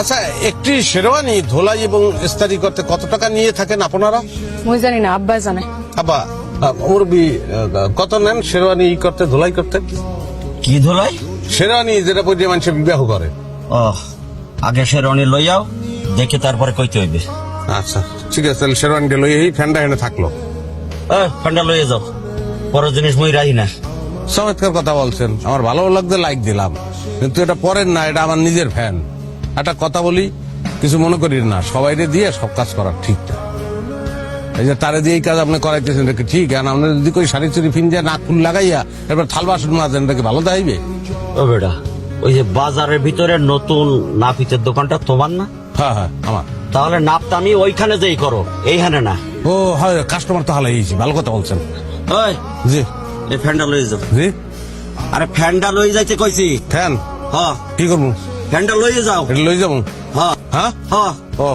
আচ্ছা, একটি শেরওয়ানি ধোলাই এবং ইস্তারি করতে কত টাকা নিয়ে থাকেন আপনারা? মুই জানি না, আব্বা জানে। আব্বা, মুরবি কত নেন শেরওয়ানি করতে, ধোলাই করতে? কি ধুলাই? শেরওয়ানি যেটা পরে মানুষের বিবাহ করে। ও, আগে শেরওয়ানি লইয়াও, দেখে তারপরে কইতে হইবে। আচ্ছা ঠিক আছে, তাহলে শেরওয়ানিটা লই এই ফ্যানটা এনে থাকলো। ফ্যানটা লইয়ে যাও, পরের জিনিস মই রাহি না। চমৎকার কথা বলছেন, আমার ভালো লাগছে, লাইক দিলাম। কিন্তু এটা পরের না, এটা আমার নিজের ফ্যান। একটা কথা বলি, কিছু মনে করি না, সবাইরে দিয়ে সব কাজ করা ঠিক না। এই যে তারে দিয়ে এই কাজ আপনি করাইতেছেন, এটা কি ঠিক? আর আপনি যদি কই শাড়ি চুরি ফিনজা নাক ফুল লাগাইয়া এবার থাল বাসন মাজেন, এটা কি ভালো দাইবে? ও বেটা, ওই যে বাজারের ভিতরে নতুন নাপিতের দোকানটা তোমার না? হ্যাঁ হ্যাঁ আমার। তাহলে নাপটা আমি ওইখানে যেই করো, এইখানে না। ও হয়, কাস্টমার তো হালাইছি, ভালো কথা বলছেন। ওই, জি এই ফ্যানটা লইয়ে যাও। জি। আরে ফ্যানটা লইয়ে যাইতে কইছি। ফ্যান হ্যাঁ, কি করবো? ফ্যানটা লইয়ে যাও। এটা লই যাবো? হ্যাঁ হ্যাঁ হ্যাঁ। ও